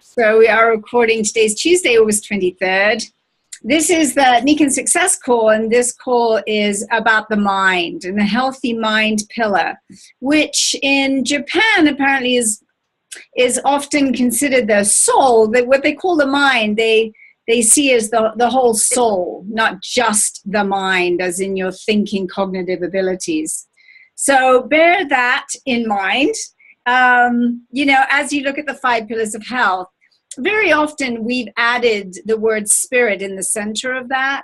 So we are recording, today's Tuesday, August 23rd. This is the Nikan Success Call, and this call is about the mind and the healthy mind pillar, which in Japan apparently is often considered the soul. That what they call the mind, they see as the whole soul, not just the mind, as in your thinking cognitive abilities. So bear that in mind. As you look at the 5 pillars of health, very often we've added the word spirit in the center of that.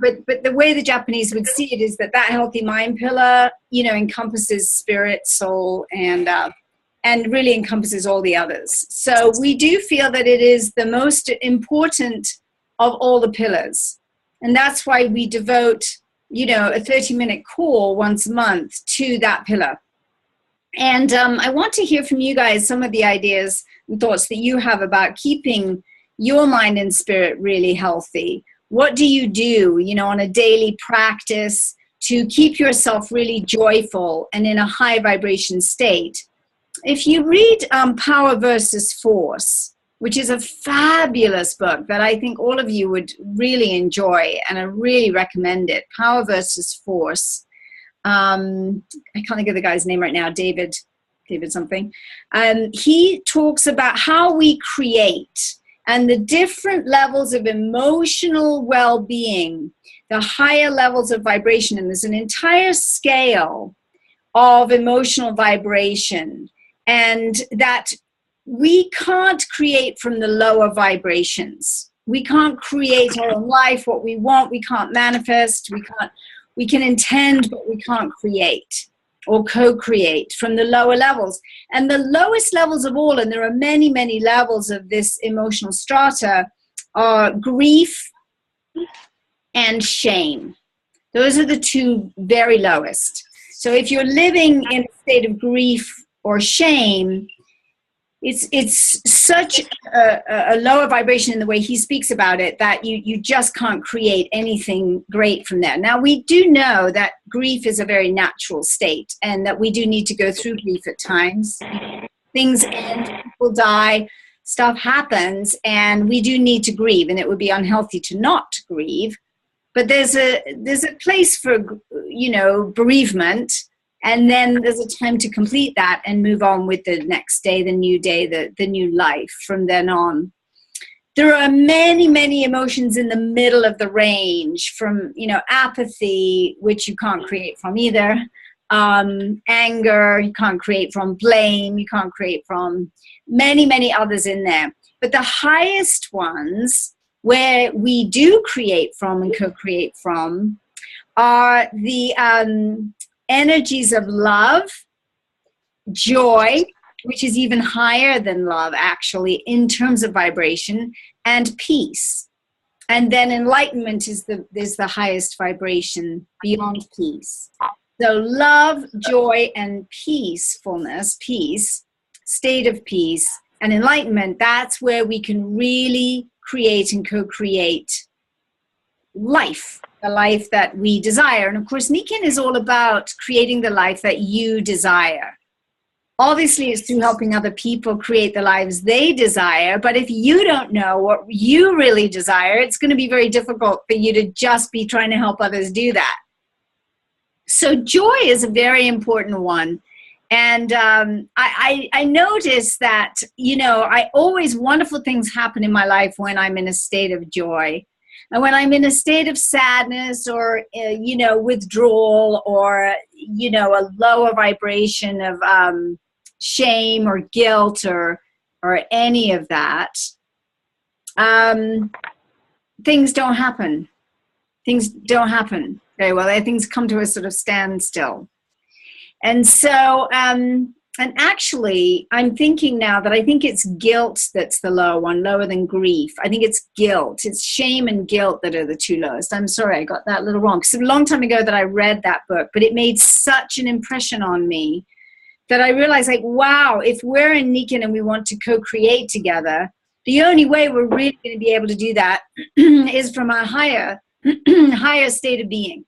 But the way the Japanese would see it is that healthy mind pillar, encompasses spirit, soul, and really encompasses all the others. So we do feel that it is the most important of all the pillars. And that's why we devote, a 30-minute call once a month to that pillar. And I want to hear from you guys some of the ideas and thoughts that you have about keeping your mind and spirit really healthy. What do you do, on a daily practice to keep yourself really joyful and in a high vibration state? If you read Power versus Force, which is a fabulous book that I think all of you would really enjoy, and I really recommend it, Power versus Force. I can't think of the guy's name right now, David something. He talks about how we create and the different levels of emotional well-being, the higher levels of vibration, and there's an entire scale of emotional vibration, and that we can't create from the lower vibrations. We can't create our own life, what we want. We can't manifest. We can intend, but we can't create or co-create from the lower levels. And the lowest levels of all, and there are many, many levels of this emotional strata, are grief and shame. Those are the two very lowest. So if you're living in a state of grief or shame, it's such a lower vibration in the way he speaks about it that you just can't create anything great from there. Now, we do know that grief is a very natural state and that we do need to go through grief at times. Things end, people die, stuff happens, and we do need to grieve, and it would be unhealthy to not grieve. But there's a place for, bereavement. And then there's a time to complete that and move on with the next day, the new day, the new life from then on. There are many, many emotions in the middle of the range from, apathy, which you can't create from either. Anger, you can't create from. Blame, you can't create from. Many, many others in there. But the highest ones where we do create from and co-create from are the energies of love, joy, which is even higher than love actually in terms of vibration, and peace. And then enlightenment is the highest vibration beyond peace. So love, joy, and peacefulness, peace, state of peace, and enlightenment, that's where we can really create and co-create life. The life that we desire. And of course, Nikan is all about creating the life that you desire. Obviously, it's through helping other people create the lives they desire. But if you don't know what you really desire, it's going to be very difficult for you to just be trying to help others do that. So joy is a very important one. And I notice that, wonderful things happen in my life when I'm in a state of joy. And when I'm in a state of sadness or, withdrawal or, a lower vibration of shame or guilt or any of that, things don't happen. Things don't happen very well. Things come to a sort of standstill. And so, and actually, I'm thinking now that I think it's guilt that's the lower one, lower than grief. I think it's guilt. It's shame and guilt that are the two lowest. I'm sorry, I got that a little wrong. Because a long time ago that I read that book, but it made such an impression on me that I realized, wow, if we're in Nikan and we want to co-create together, the only way we're really going to be able to do that is from a higher state of being.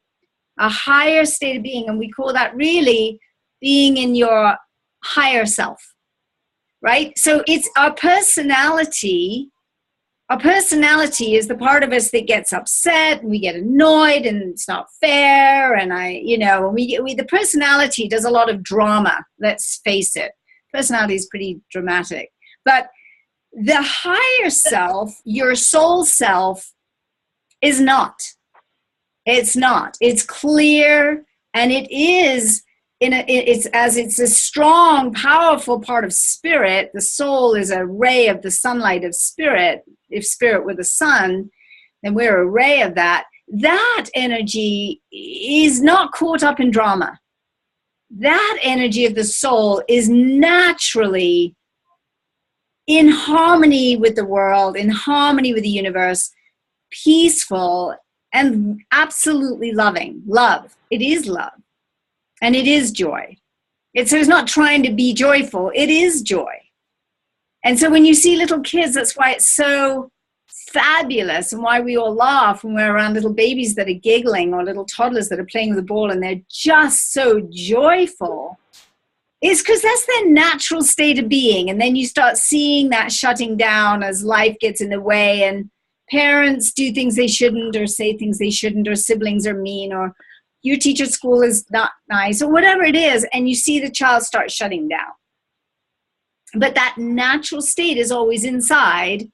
A higher state of being. And we call that really being in your higher self, right? So it's our personality. Our personality is the part of us that gets upset and we get annoyed and it's not fair. And the personality does a lot of drama. Let's face it. Personality is pretty dramatic. But the higher self, your soul self, is not. It's not. It's clear, and it is it's a strong, powerful part of spirit. The soul is a ray of the sunlight of spirit. If spirit were the sun, then we're a ray of that. That energy is not caught up in drama. That energy of the soul is naturally in harmony with the world, in harmony with the universe, peaceful, and absolutely loving. Love. It is love. And it is joy. It's not trying to be joyful. It is joy. And so when you see little kids, that's why it's so fabulous and why we all laugh when we're around little babies that are giggling or little toddlers that are playing with the ball and they're just so joyful. It's because that's their natural state of being. And then you start seeing that shutting down as life gets in the way and parents do things they shouldn't or say things they shouldn't, or siblings are mean, or your teacher at school is not nice, or whatever it is, and you see the child start shutting down. But that natural state is always inside.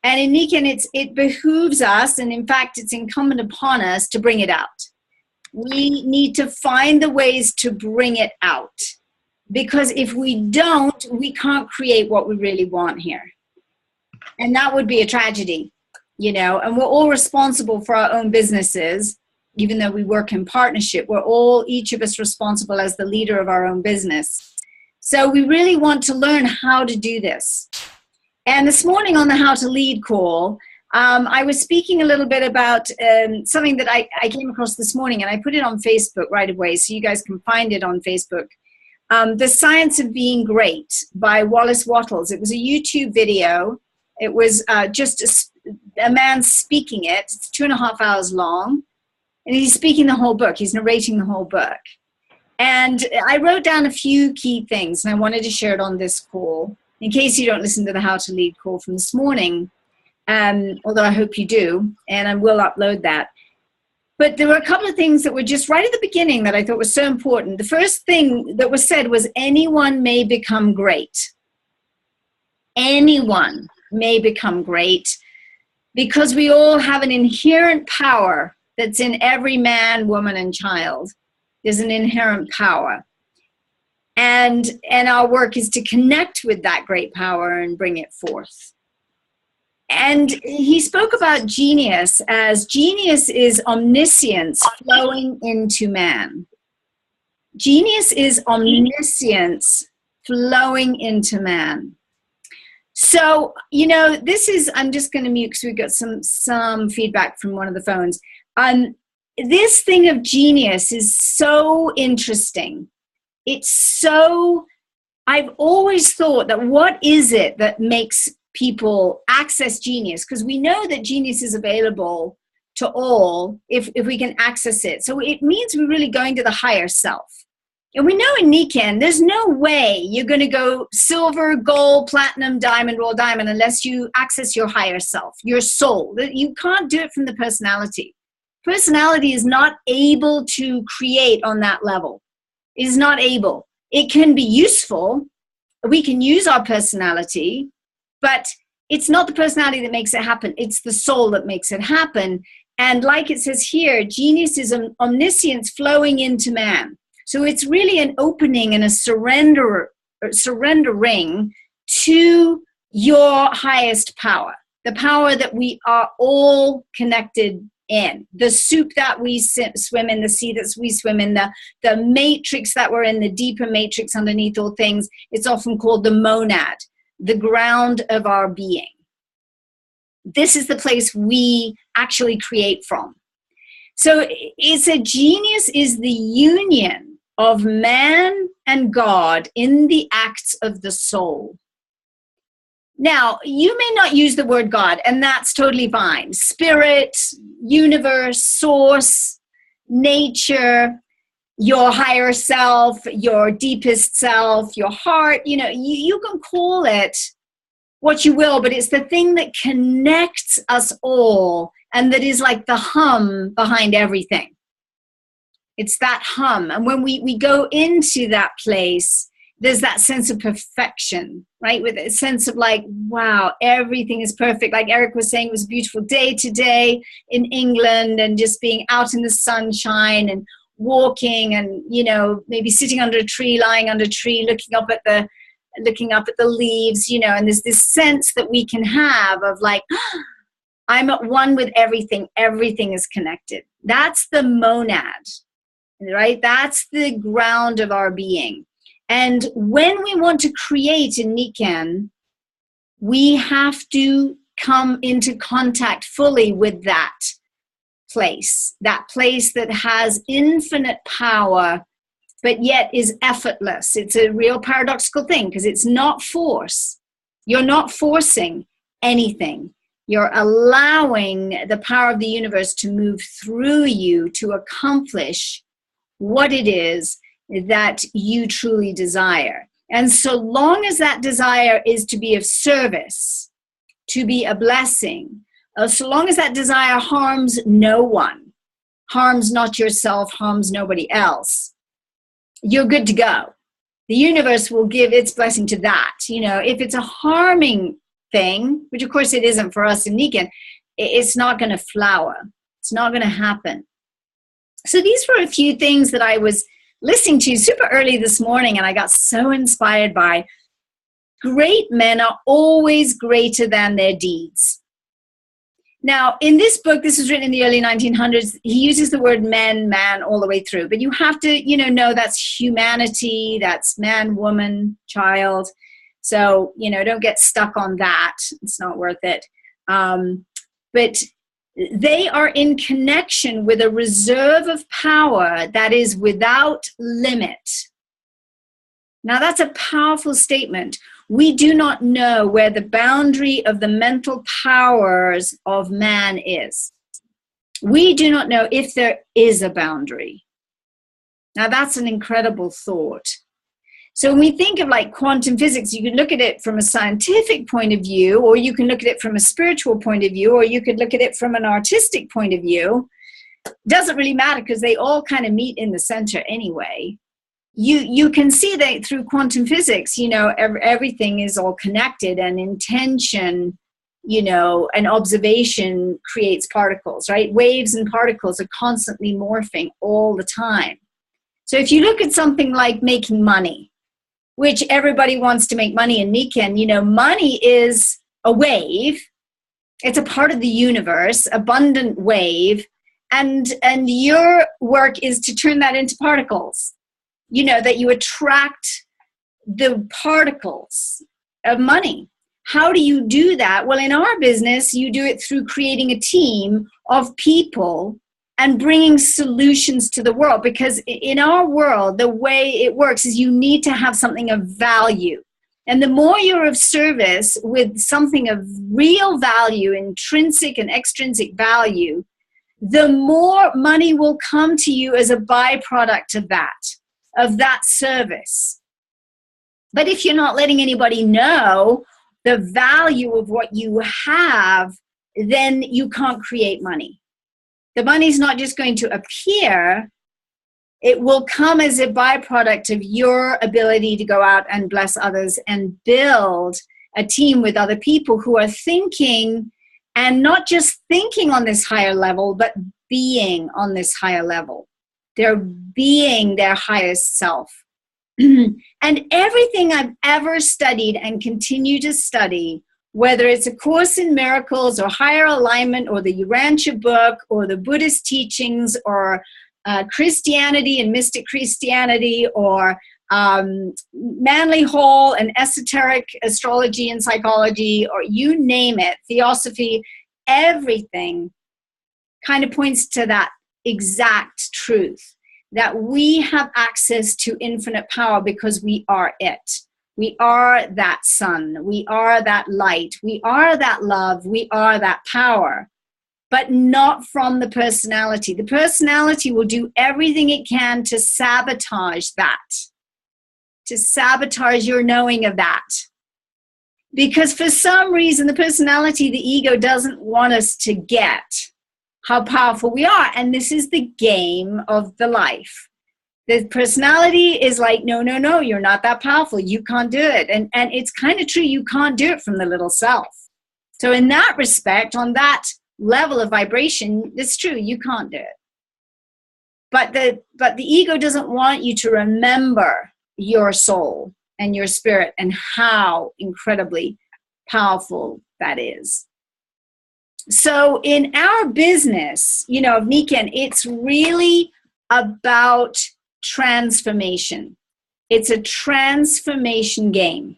And in Nikan, it behooves us, and in fact, it's incumbent upon us to bring it out. We need to find the ways to bring it out. Because if we don't, we can't create what we really want here. And that would be a tragedy, and we're all responsible for our own businesses. Even though we work in partnership, we're each of us responsible as the leader of our own business. So we really want to learn how to do this. And this morning on the How to Lead call, I was speaking a little bit about something that I came across this morning, and I put it on Facebook right away, so you guys can find it on Facebook. The Science of Being Great by Wallace Wattles. It was a YouTube video. It was just a man speaking it. It's 2.5 hours long. And he's speaking the whole book. He's narrating the whole book. And I wrote down a few key things, and I wanted to share it on this call, in case you don't listen to the How to Lead call from this morning, although I hope you do, and I will upload that. But there were a couple of things that were just right at the beginning that I thought was so important. The first thing that was said was, anyone may become great. Anyone may become great, because we all have an inherent power that's in every man, woman, and child. There's an inherent power. And our work is to connect with that great power and bring it forth. And he spoke about genius as genius is omniscience flowing into man. Genius is omniscience flowing into man. So, this is, I'm just going to mute because we've got some feedback from one of the phones. This thing of genius is so interesting. I've always thought that what is it that makes people access genius? Because we know that genius is available to all if we can access it. So it means we're really going to the higher self. And we know in Nikan, there's no way you're going to go silver, gold, platinum, diamond, roll diamond unless you access your higher self, your soul. You can't do it from the personality. Personality is not able to create on that level. It is not able. It can be useful. We can use our personality, but it's not the personality that makes it happen. It's the soul that makes it happen. And like it says here, genius is an omniscience flowing into man. So it's really an opening and a surrendering to your highest power, the power that we are all connected in, the soup that we swim in, the sea that we swim in, the matrix that we're in, the deeper matrix underneath all things. It's often called the monad, the ground of our being. This is the place we actually create from. So it's a genius is the union of man and God in the acts of the soul. Now, you may not use the word God, and that's totally fine. Spirit, universe, source, nature. your higher self, your deepest self, your heart, you can call it what you will, but it's the thing that connects us all and that is like the hum behind everything. It's that hum. And when we go into that place, there's that sense of perfection, right? With a sense of like, wow, everything is perfect. Like Eric was saying, it was a beautiful day today in England, and just being out in the sunshine and walking and, maybe sitting under a tree, lying under a tree, looking up at the leaves, and there's this sense that we can have of like, I'm at one with everything. Everything is connected. That's the monad, right? That's the ground of our being. And when we want to create in Nikken, we have to come into contact fully with that place that has infinite power, but yet is effortless. It's a real paradoxical thing because it's not force. You're not forcing anything. You're allowing the power of the universe to move through you to accomplish what it is that you truly desire. And so long as that desire is to be of service, to be a blessing, so long as that desire harms no one, harms not yourself, harms nobody else, you're good to go. The universe will give its blessing to that. If it's a harming thing, which of course it isn't for us in Nikken, it's not going to flower. It's not going to happen. So these were a few things that I was listening to super early this morning, and I got so inspired by. Great men are always greater than their deeds. Now, in this book, this was written in the early 1900s, he uses the word man all the way through. But you have to, know that's humanity, that's man, woman, child. So, don't get stuck on that. It's not worth it. But they are in connection with a reserve of power that is without limit. Now, that's a powerful statement. We do not know where the boundary of the mental powers of man is. We do not know if there is a boundary. Now, that's an incredible thought. So when we think of like quantum physics, you can look at it from a scientific point of view, or you can look at it from a spiritual point of view, or you could look at it from an artistic point of view. Doesn't really matter because they all kind of meet in the center anyway. You can see that through quantum physics, everything is all connected, and intention, and observation creates particles, right? Waves and particles are constantly morphing all the time. So if you look at something like making money, which everybody wants to make money in Nikken, money is a wave. It's a part of the universe, abundant wave. And your work is to turn that into particles. That you attract the particles of money. How do you do that? Well, in our business, you do it through creating a team of people and bringing solutions to the world. Because in our world, the way it works is you need to have something of value. And the more you're of service with something of real value, intrinsic and extrinsic value, the more money will come to you as a byproduct of that service. But if you're not letting anybody know the value of what you have, then you can't create money. The money's not just going to appear. It will come as a byproduct of your ability to go out and bless others and build a team with other people who are thinking, and not just thinking on this higher level, but being on this higher level. They're being their highest self. And everything I've ever studied and continue to study, whether it's A Course in Miracles or Higher Alignment or the Urantia book or the Buddhist teachings or Christianity and mystic Christianity or Manly Hall and esoteric astrology and psychology, or you name it, theosophy, everything kind of points to that exact truth, that we have access to infinite power because we are it. We are that sun. We are that light. We are that love. We are that power. but not from the personality. The personality will do everything it can to sabotage that, to sabotage your knowing of that. Because for some reason, the personality, the ego, doesn't want us to get how powerful we are. And this is the game of the life. The personality is like, no, no, no, you're not that powerful. You can't do it. And it's kind of true. You can't do it from the little self. So in that respect, on that level of vibration, it's true. You can't do it. But the ego doesn't want you to remember your soul and your spirit and how incredibly powerful that is. So in our business, of Nikken, it's really about transformation. It's a transformation game.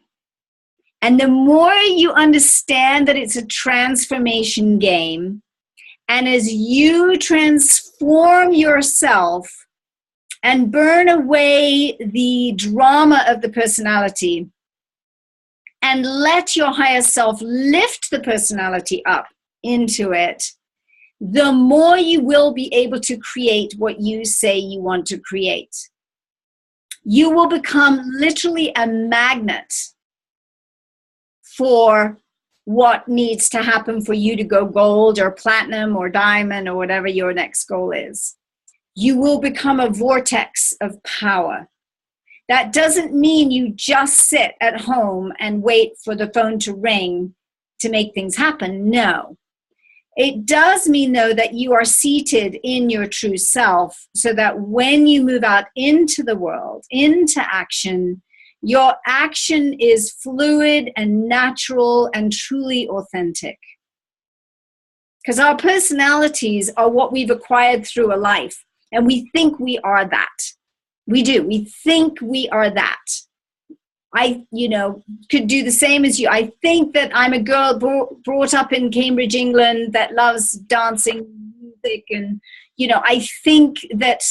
And the more you understand that it's a transformation game, and as you transform yourself and burn away the drama of the personality and let your higher self lift the personality up into it, the more you will be able to create what you say you want to create. You will become literally a magnet for what needs to happen for you to go gold or platinum or diamond or whatever your next goal is. You will become a vortex of power. That doesn't mean you just sit at home and wait for the phone to ring to make things happen. No. It does mean, though, that you are seated in your true self so that when you move out into the world, into action, your action is fluid and natural and truly authentic. Because our personalities are what we've acquired through a life, and we think we are that. We do. We think we are that. I, could do the same as you. I think that I'm a girl brought up in Cambridge, England, that loves dancing, music, and, I think that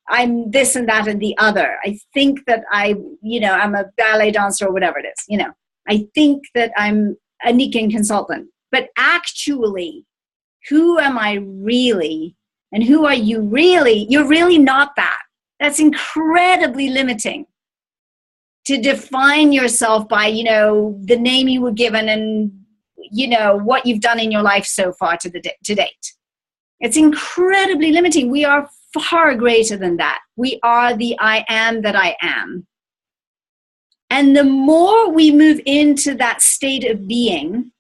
I'm this and that and the other. I think that I'm a ballet dancer or whatever it is, I think that I'm a Nikken consultant. But actually, who am I really? And who are you really? You're really not that. That's incredibly limiting. To define yourself by, the name you were given and, what you've done in your life so far to date. It's incredibly limiting. We are far greater than that. We are the I am that I am. And the more we move into that state of being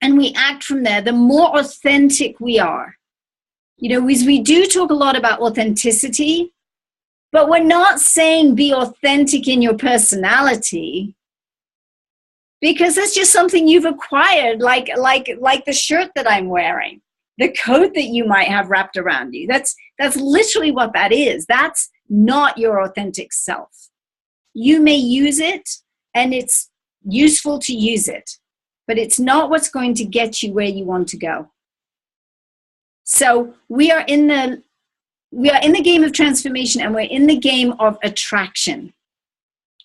and we act from there, the more authentic we are. We do talk a lot about authenticity. But we're not saying be authentic in your personality, because that's just something you've acquired, like the shirt that I'm wearing, the coat that you might have wrapped around you. That's literally what that is. That's not your authentic self. You may use it, and it's useful to use it, but it's not what's going to get you where you want to go. So we are in the game of transformation, and we're in the game of attraction.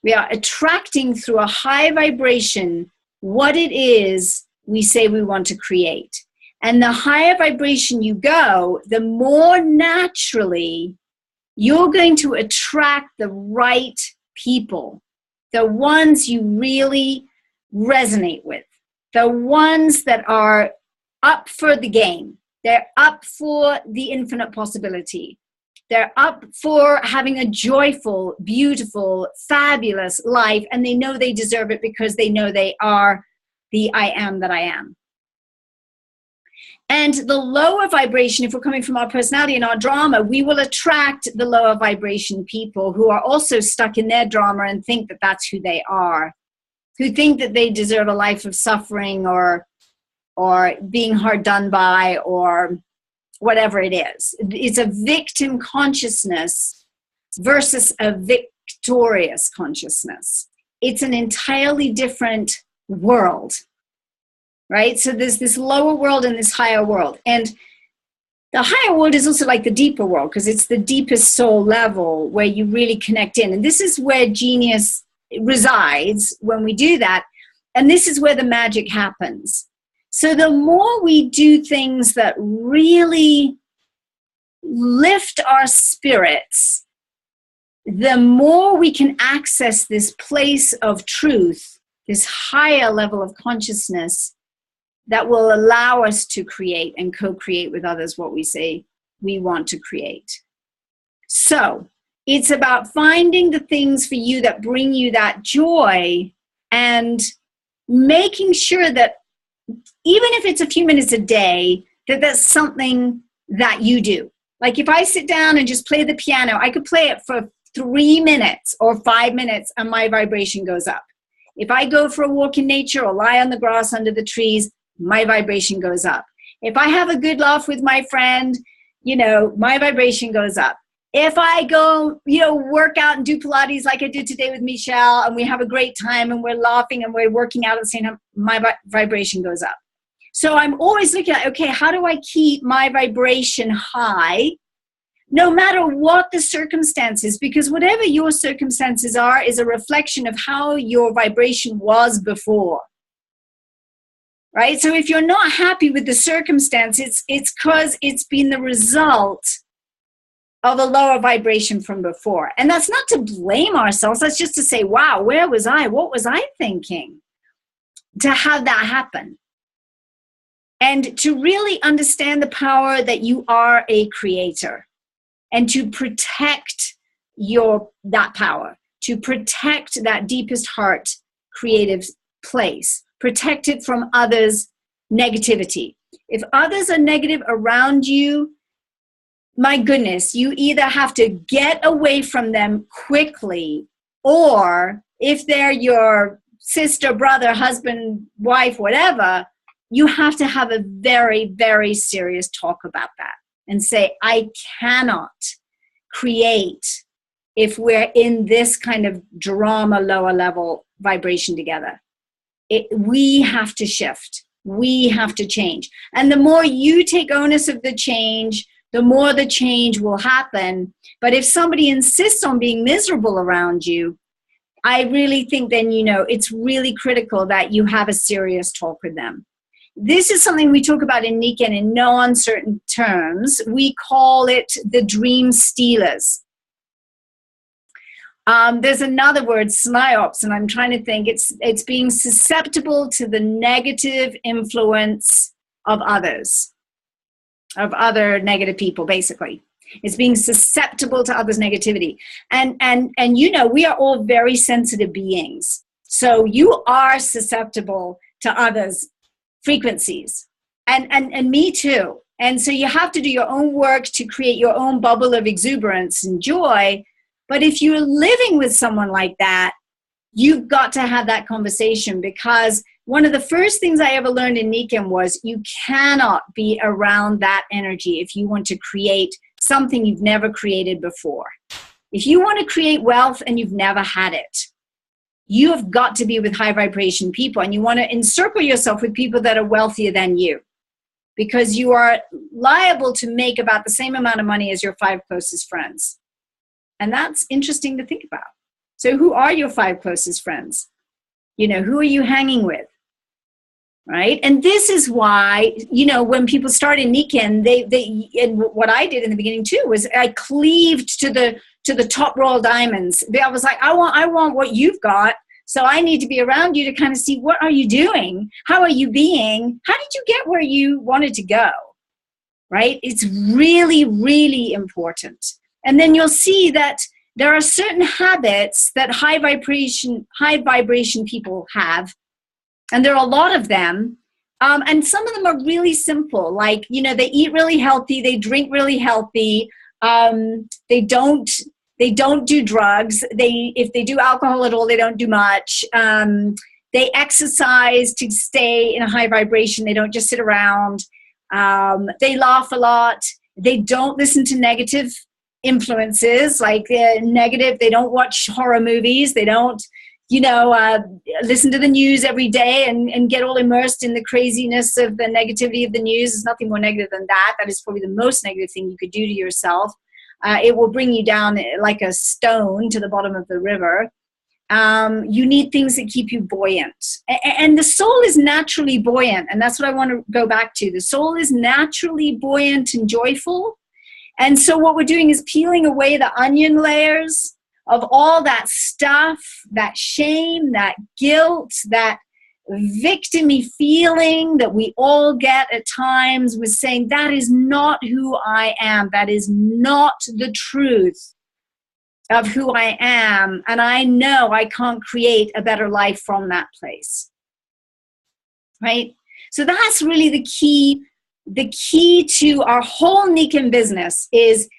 We are attracting through a high vibration what it is we say we want to create. And the higher vibration you go, the more naturally you're going to attract the right people, the ones you really resonate with, the ones that are up for the game. They're up for the infinite possibility. They're up for having a joyful, beautiful, fabulous life, and they know they deserve it because they know they are the I am that I am. And the lower vibration, if we're coming from our personality and our drama, we will attract the lower vibration people who are also stuck in their drama and think that that's who they are, who think that they deserve a life of suffering or being hard done by, or whatever it is. It's a victim consciousness versus a victorious consciousness. It's an entirely different world, right? So there's this lower world and this higher world. And the higher world is also like the deeper world, because it's the deepest soul level where you really connect in. And this is where genius resides when we do that. And this is where the magic happens. So the more we do things that really lift our spirits, the more we can access this place of truth, this higher level of consciousness that will allow us to create and co-create with others what we say we want to create. So it's about finding the things for you that bring you that joy and making sure that even if it's a few minutes a day, that that's something that you do. Like if I sit down and just play the piano, I could play it for 3 minutes or 5 minutes and my vibration goes up. If I go for a walk in nature or lie on the grass under the trees, my vibration goes up. If I have a good laugh with my friend, my vibration goes up. If I go, work out and do Pilates like I did today with Michelle, and we have a great time and we're laughing and we're working out at the same time, my vibration goes up. So I'm always looking at, okay, how do I keep my vibration high no matter what the circumstances? Because whatever your circumstances are is a reflection of how your vibration was before. Right? So if you're not happy with the circumstances, it's because it's been the result of a lower vibration from before. And that's not to blame ourselves. That's just to say, wow, where was I? What was I thinking to have that happen? And to really understand the power that you are a creator and to protect that power, to protect that deepest heart creative place. Protect it from others' negativity. If others are negative around you, my goodness, you either have to get away from them quickly, or if they're your sister, brother, husband, wife, whatever, you have to have a very, very serious talk about that and say, I cannot create if we're in this kind of drama, lower level vibration together. We have to shift. We have to change. And the more you take onus of the change, the more the change will happen. But if somebody insists on being miserable around you, I really think then, it's really critical that you have a serious talk with them. This is something we talk about in Nikken in no uncertain terms. We call it the dream stealers. There's another word, sniops, and I'm trying to think. It's being susceptible to the negative influence of others, of other negative people, basically. It's being susceptible to others' negativity. And we are all very sensitive beings. So you are susceptible to others' frequencies. And me too. And so you have to do your own work to create your own bubble of exuberance and joy. But if you're living with someone like that, you've got to have that conversation, because one of the first things I ever learned in Nikken was you cannot be around that energy if you want to create something you've never created before. If you want to create wealth and you've never had it, you have got to be with high vibration people, and you want to encircle yourself with people that are wealthier than you, because you are liable to make about the same amount of money as your 5 closest friends. And that's interesting to think about. So who are your 5 closest friends? Who are you hanging with? Right? And this is why, when people start in Nikken, and what I did in the beginning too was I cleaved to the top royal diamonds. I was like, I want what you've got. So I need to be around you to kind of see, what are you doing? How are you being? How did you get where you wanted to go? Right? It's really, really important. And then you'll see that there are certain habits that high vibration people have, and there are a lot of them. And some of them are really simple, like, they eat really healthy, they drink really healthy, they don't do drugs, if they do alcohol at all, they don't do much. They exercise to stay in a high vibration, they don't just sit around. They laugh a lot, they don't listen to negative influences, like negative, they don't watch horror movies, they don't listen to the news every day and get all immersed in the craziness of the negativity of the news. There's nothing more negative than that. That is probably the most negative thing you could do to yourself. It will bring you down like a stone to the bottom of the river. You need things that keep you buoyant. And the soul is naturally buoyant. And that's what I want to go back to. The soul is naturally buoyant and joyful. And so what we're doing is peeling away the onion layers of all that stuff, that shame, that guilt, that victim-y feeling that we all get at times, with saying, that is not who I am. That is not the truth of who I am. And I know I can't create a better life from that place. Right? So that's really the key. The key to our whole Nikan business is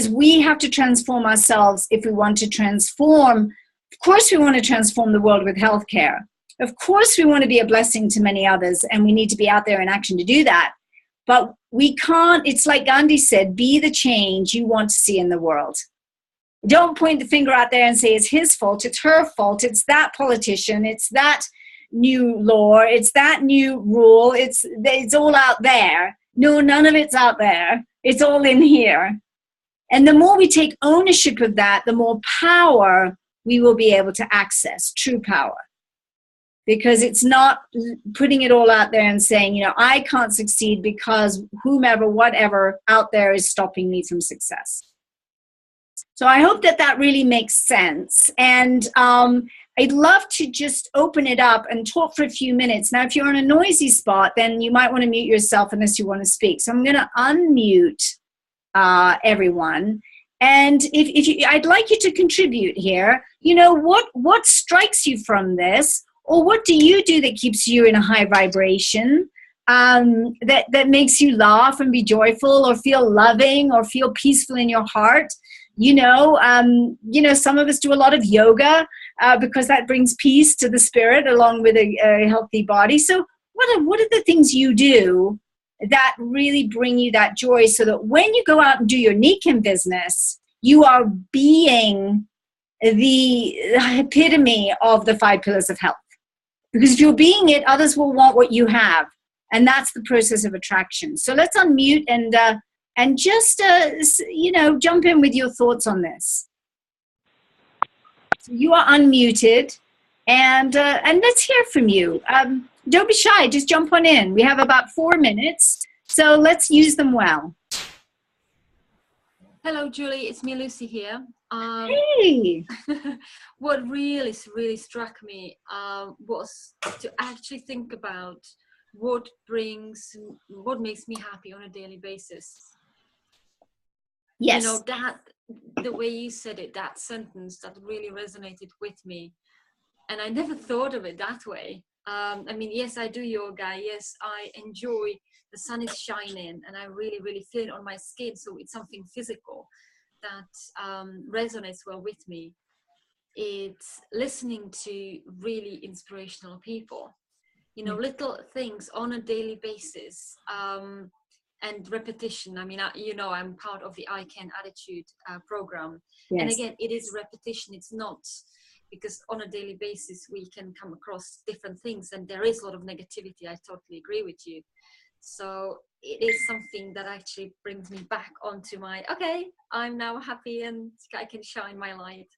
we have to transform ourselves if we want to transform. Of course, we want to transform the world with healthcare. Of course, we want to be a blessing to many others, and we need to be out there in action to do that. But we can't, it's like Gandhi said, be the change you want to see in the world. Don't point the finger out there and say it's his fault, it's her fault, it's that politician, it's that new law, it's that new rule, it's all out there. No, none of it's out there. It's all in here. And the more we take ownership of that, the more power we will be able to access, true power. Because it's not putting it all out there and saying, I can't succeed because whomever, whatever out there is stopping me from success. So I hope that really makes sense. And I'd love to just open it up and talk for a few minutes. Now, if you're in a noisy spot, then you might want to mute yourself unless you want to speak. So I'm going to unmute everyone. And if you, I'd like you to contribute here. What strikes you from this? Or what do you do that keeps you in a high vibration, that makes you laugh and be joyful or feel loving or feel peaceful in your heart? Some of us do a lot of yoga because that brings peace to the spirit along with a healthy body. So what are the things you do that really bring you that joy, so that when you go out and do your Nikan business, you are being the epitome of the 5 pillars of health? Because if you're being it, others will want what you have. And that's the process of attraction. So let's unmute and just, jump in with your thoughts on this. So you are unmuted, and let's hear from you. Don't be shy, just jump on in. We have about 4 minutes, so let's use them well. Hello, Julie. It's me, Lucy here. Hey! What really struck me was to actually think about what makes me happy on a daily basis. Yes. That the way you said it, that sentence, that really resonated with me. And I never thought of it that way. Yes, I do yoga. Yes, I enjoy the sun is shining and I really feel it on my skin. So it's something physical that resonates well with me. It's listening to really inspirational people, little things on a daily basis, and repetition. I'm part of the I Can Attitude program. Yes. And again, it is repetition. It's not, because on a daily basis we can come across different things and there is a lot of negativity. I totally agree with you. So it is something that actually brings me back onto my, okay, I'm now happy and I can shine my light.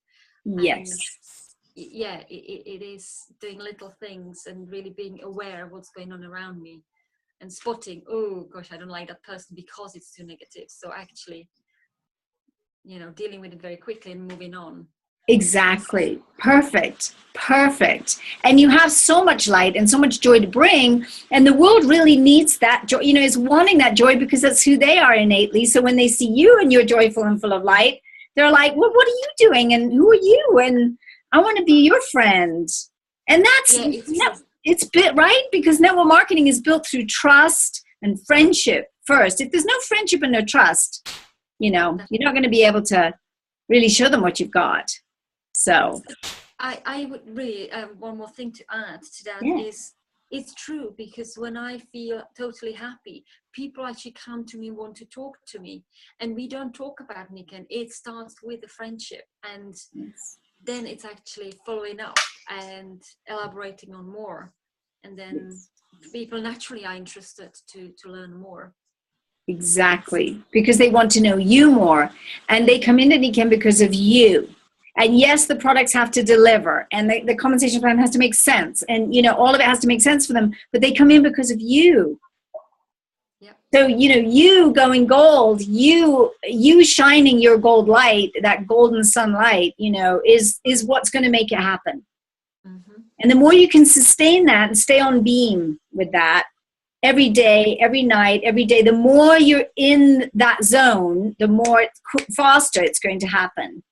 Yes. And it is doing little things and really being aware of what's going on around me and spotting, oh gosh, I don't like that person because it's too negative. So actually, dealing with it very quickly and moving on. Exactly. Perfect. And you have so much light and so much joy to bring, and the world really needs that joy, is wanting that joy because that's who they are innately. So when they see you and you're joyful and full of light, they're like, well, what are you doing? And who are you? And I want to be your friend. And that's, it's bit right, because network marketing is built through trust and friendship first. If there's no friendship and no trust, you're not going to be able to really show them what you've got. So I would really, one more thing to add to that is, it's true, because when I feel totally happy, people actually come to me and want to talk to me. And we don't talk about Nikan. It starts with a friendship. And then it's actually following up and elaborating on more. And then people naturally are interested to learn more. Exactly. Because they want to know you more. And they come into Nikan because of you. And yes, the products have to deliver, and the compensation plan has to make sense, and all of it has to make sense for them, but they come in because of you. Yep. So you going gold, you shining your gold light, that golden sunlight, is what's going to make it happen. Mm-hmm. And the more you can sustain that and stay on beam with that every day, every night, every day, the more you're in that zone, the more faster it's going to happen.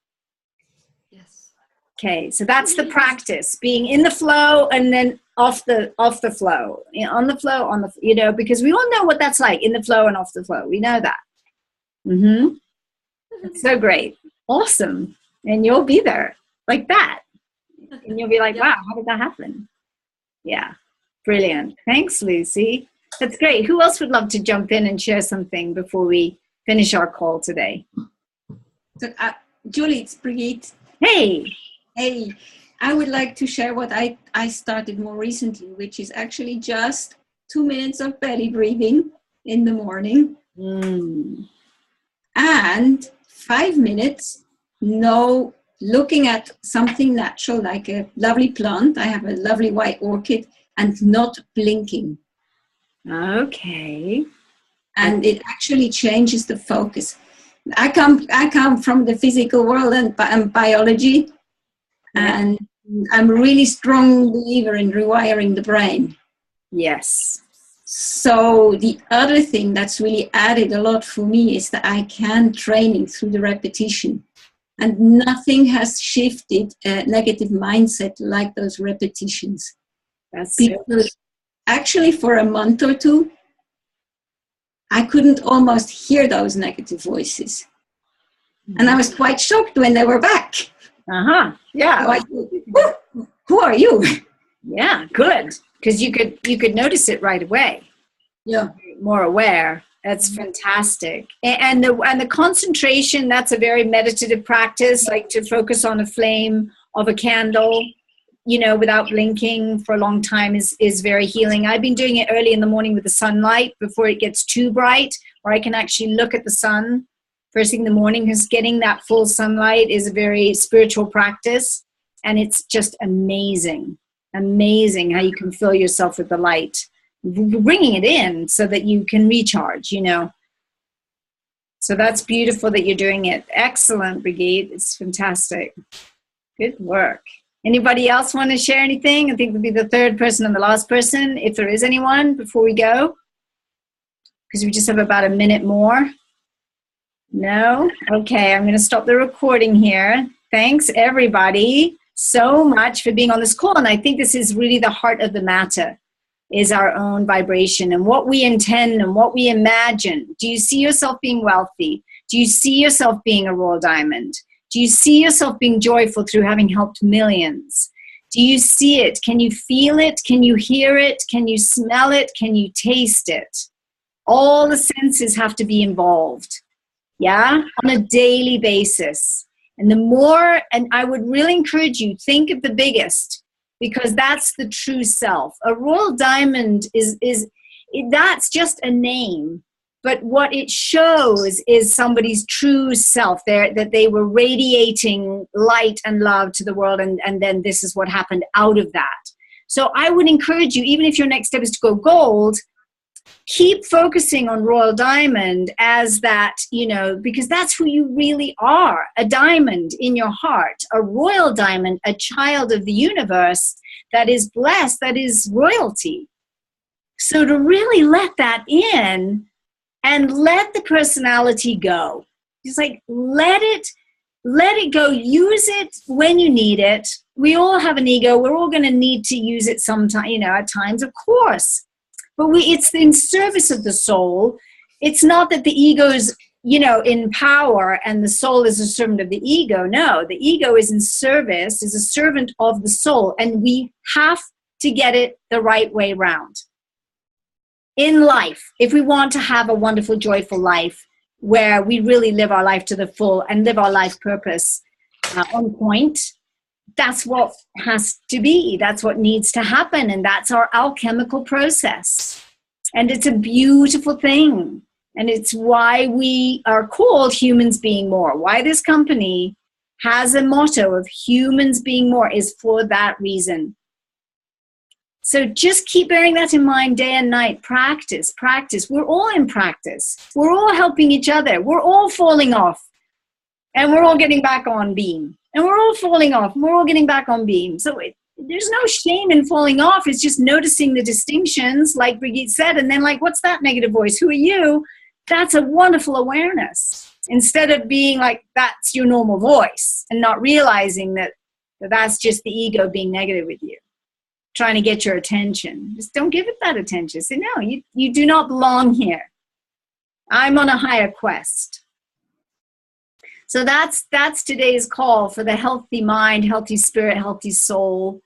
Okay, so that's the practice, being in the flow and then off the flow, on the flow, because we all know what that's like, in the flow and off the flow. We know that. Mm-hmm. It's so great. Awesome. And you'll be there like that. And you'll be like, wow, how did that happen? Yeah, brilliant. Thanks, Lucy. That's great. Who else would love to jump in and share something before we finish our call today? So, Julie, it's Brigitte. Hey, I would like to share what I started more recently, which is actually just 2 minutes of belly breathing in the morning. And 5 minutes, looking at something natural, like a lovely plant. I have a lovely white orchid, and not blinking. Okay. And it actually changes the focus. I come from the physical world and biology. And I'm a really strong believer in rewiring the brain. Yes. So the other thing that's really added a lot for me is that I can training through the repetition. And nothing has shifted a negative mindset like those repetitions. Because actually for a month or two, I couldn't almost hear those negative voices. And I was quite shocked when they were back. Uh-huh. Yeah. So who are you? Yeah, good. Because you could notice it right away. Yeah. More aware. That's fantastic. And the concentration, that's a very meditative practice, like to focus on a flame of a candle, without blinking for a long time is very healing. I've been doing it early in the morning with the sunlight before it gets too bright, where I can actually look at the sun first thing in the morning, because getting that full sunlight is a very spiritual practice. And it's just amazing how you can fill yourself with the light, bringing it in so that you can recharge, So that's beautiful that you're doing it. Excellent, Brigitte. It's fantastic. Good work. Anybody else want to share anything? I think we'll be the third person and the last person, if there is anyone, before we go. Because we just have about a minute more. No? Okay, I'm going to stop the recording here. Thanks, everybody, so much for being on this call. And I think this is really the heart of the matter, is our own vibration and what we intend and what we imagine. Do you see yourself being wealthy? Do you see yourself being a royal diamond? Do you see yourself being joyful through having helped millions? Do you see it? Can you feel it? Can you hear it? Can you smell it? Can you taste it? All the senses have to be involved. Yeah, on a daily basis. And the more, and I would really encourage you, think of the biggest, because that's the true self. A royal diamond that's just a name, but what it shows is somebody's true self, that they were radiating light and love to the world, and then this is what happened out of that. So I would encourage you, even if your next step is to go gold, keep focusing on royal diamond as that, because that's who you really are. A diamond in your heart, a royal diamond, a child of the universe that is blessed, that is royalty. So to really let that in and let the personality go. Just like let it go. Use it when you need it. We all have an ego. We're all going to need to use it sometime, at times, of course. But it's in service of the soul. It's not that the ego's, in power and the soul is a servant of the ego. No, the ego is in service, is a servant of the soul. And we have to get it the right way round. In life, if we want to have a wonderful, joyful life where we really live our life to the full and live our life purpose on point, that's what has to be. That's what needs to happen. And that's our alchemical process. And it's a beautiful thing. And it's why we are called humans being more. Why this company has a motto of humans being more is for that reason. So just keep bearing that in mind day and night. Practice, practice. We're all in practice. We're all helping each other. We're all falling off. And we're all getting back on beam. And we're all falling off. And we're all getting back on beam. So there's no shame in falling off. It's just noticing the distinctions, like Brigitte said. And then like, what's that negative voice? Who are you? That's a wonderful awareness. Instead of being like, that's your normal voice. And not realizing that that's just the ego being negative with you, trying to get your attention. Just don't give it that attention. Say, no, you do not belong here. I'm on a higher quest. So that's today's call for the healthy mind, healthy spirit, healthy soul.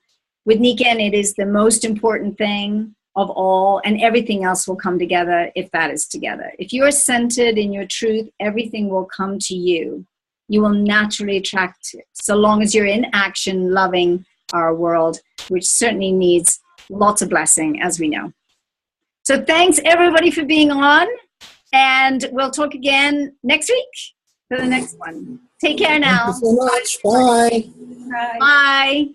With Niken, it is the most important thing of all, and everything else will come together if that is together. If you are centered in your truth, everything will come to you. You will naturally attract it, so long as you're in action, loving our world, which certainly needs lots of blessing, as we know. So thanks, everybody, for being on, and we'll talk again next week for the next one. Take care now. Thank you so much. Bye. Bye.